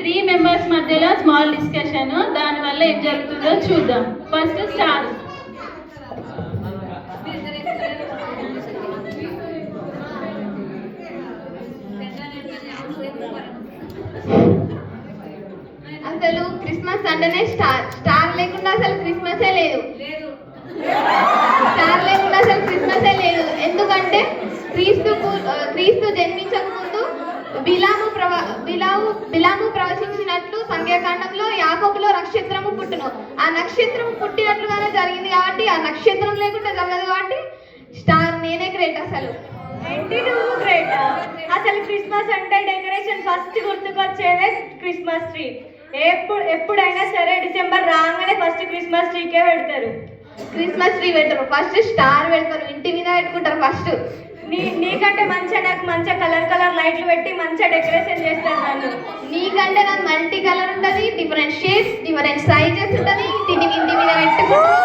3 members మధ్యలో small discussion, దానివల్ల ఏం జరుగుతుందో చూద్దాం. First star. అసలు క్రిస్మస్ అంటేనే స్టార్. స్టార్ లేకుండా అసలు క్రిస్మసే లేదు. స్టార్ లేకుండా అసలు క్రిస్మసే లేదు. ఎందుకంటే క్రీస్తు జన్మించక ముందు బిలాము ప్రవచించినట్లు సంఖ్యాకాండంలో యాకోబులో నక్షత్రము పుట్టును. ఆ నక్షత్రము పుట్టినట్లుగానే జరిగింది కాబట్టి, ఆ నక్షత్రం లేకుండా జరగదు కాబట్టి స్టార్. నేనే గ్రేట్ అసలు. నువ్వు గ్రేట్. అసలు క్రిస్మస్ అంటే డెకరేషన్ ఫస్ట్ గుర్తుకొచ్చేదే క్రిస్మస్ ట్రీ. ఎప్పుడైనా సరే డిసెంబర్ రాగానే ఫస్ట్ క్రిస్మస్ ట్రీకే పెడతారు. క్రిస్మస్ ట్రీ పెట్టరు, ఫస్ట్ స్టార్ పెడతారు. ఇంటి మీద పెట్టుకుంటారు ఫస్ట్. నీకంటే మంచిగా నాకు మంచిగా కలర్ లైట్లు పెట్టి మంచిగా డెకరేషన్ చేస్తాను. నన్ను నీకంటే నాకు మల్టీ కలర్ ఉంటుంది, డిఫరెంట్ షేప్స్, డిఫరెంట్ సైజెస్ ఉంటుంది. ఇంటి మీద పెట్టుకుంటారు.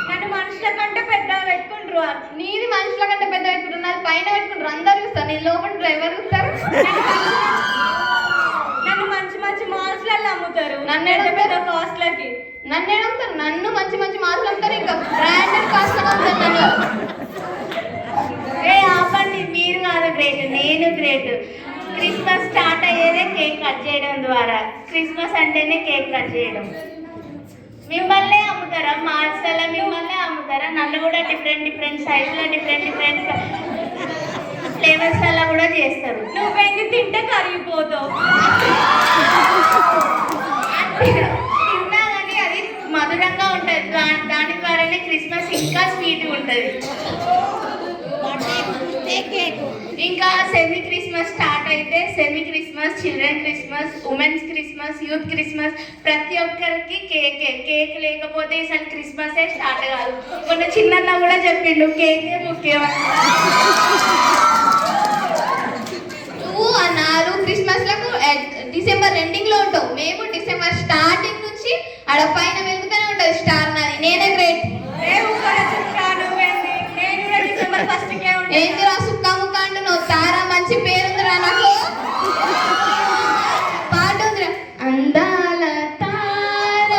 నన్ను మనుషుల కంటే పెద్దగా పెట్టుకుంటారు. నీది మనుషుల కంటే పెద్ద పెట్టుకుంటారు, నాది పైన పెట్టుకుంటారు. అందరు చూస్తారు, నేను లోపల ఎవరు చూస్తారు? నన్ను మంచి మాల్స్లలో అమ్ముతారు. నన్ను పెద్ద కాస్ట్లకి అమ్ముతారు. నన్ను మంచి మాల్స్ అమ్ముతారు. ఇంకా బ్రాండెడ్ కాస్ట్ అమ్ముతారు నన్ను. ఆపండి, మీరు కాదు గ్రేట్, నేను గ్రేట్. క్రిస్మస్ స్టార్ట్ అయ్యేదే కేక్ కట్ చేయడం ద్వారా. క్రిస్మస్ అంటేనే కేక్ కట్ చేయడం. మిమ్మల్ని అమ్ముతారా మాల్స్లలో? మిమ్మల్ని అమ్ముతారా? నన్ను కూడా డిఫరెంట్ సైజ్లో డిఫరెంట్ ఫ్లేవర్స్ అలా కూడా చేస్తారు. నువ్వెంగి తింటే కరిగిపోతావు. తిన్నా కానీ అది మధురంగా ఉంటుంది. దాని ద్వారానే క్రిస్మస్ ఇంకా స్వీట్గా ఉంటుంది. ఇంకా సెమీ క్రిస్మస్ స్టార్ట్ అయితే semi Christmas, children Christmas, women's Christmas, youth Christmas, ప్రతి ఒక్కరికి కేక్ లేకపోతే అసలు క్రిస్మసే స్టార్ట్ కాదు. మొన్న చిన్న కూడా చెప్పిండు కేకే ముఖ్యం. నువ్వు ఆ 4 క్రిస్మస్లకు డిసెంబర్ ఎండింగ్ లో ఉంటావు. మేము డిసెంబర్ స్టార్టింగ్ నుంచి ఆడ పైన వెళ్తూనే ఉంటుంది స్టార్. నాది. నేనే గ్రేట్. ఏంటిరా సుక్క ముక్క అంటున్నావు? తారా మంచి పేరుందిరా నాకు. పాట ఉందిరా. అందాల తార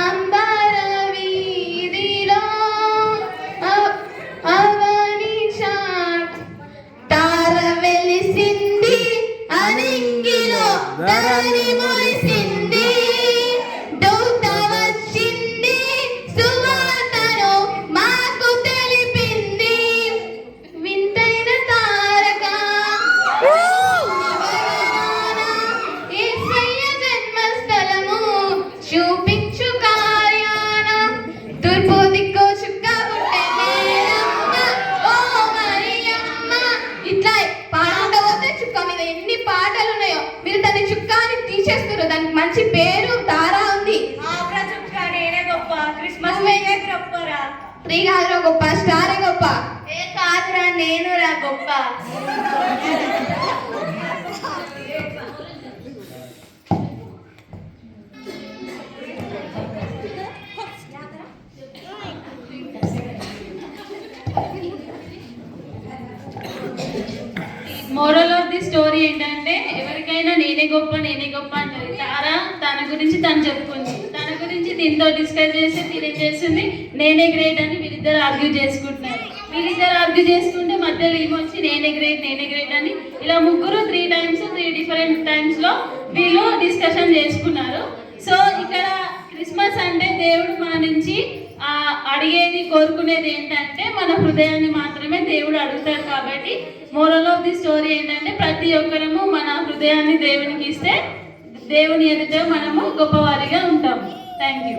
అంబార వీధిలో అవని తార వెలిసింది అనింగిలో ధరణి మొలిసింది. చూపించు కార్యాన తూర్పు దిక్కు చుక్క ఇట్లా పాడుకుంటూ పోతే చుక్క మీద ఎన్ని పాటలు ఉన్నాయో. మీరు దాన్ని చుక్క అని తీసేస్తారు. దానికి మంచి పేరు తారా ఉంది. నేనే గొప్ప. క్రిస్మస్ గొప్పరా? 3 కాదురా గొప్ప, స్టారే గొప్ప. కాదురా, నేను రా గొప్ప. మోరల్ ఆఫ్ ది స్టోరీ ఏంటంటే, ఎవరికైనా నేనే గొప్ప అంటారు. తారా తన గురించి తను చెప్పుకుంది. తన గురించి దీంతో డిస్కస్ చేసి తిరిగి చేస్తుంది నేనే గ్రేట్ అని. వీళ్ళిద్దరు ఆర్గ్యూ చేసుకుంటున్నారు. వీళ్ళిద్దరు ఆర్గ్యూ చేసుకుంటే మధ్యలో ఏమొచ్చి నేనే గ్రేట్ అని ఇలా ముగ్గురు 3 times 3 different times వీళ్ళు డిస్కషన్ చేసుకున్నారు. సో ఇక్కడ క్రిస్మస్ అంటే దేవుడు మన నుంచి అడిగేది, కోరుకునేది ఏంటంటే మన హృదయాన్ని మాత్రమే దేవుడు అడుగుతాడు. కాబట్టి మోరల్ ఆఫ్ ది స్టోరీ ఏంటంటే, ప్రతి ఒక్కరము మన హృదయాన్ని దేవునికి ఇస్తే దేవుని ఎదుట మనము గొప్పవారిగా ఉంటాము. Thank you.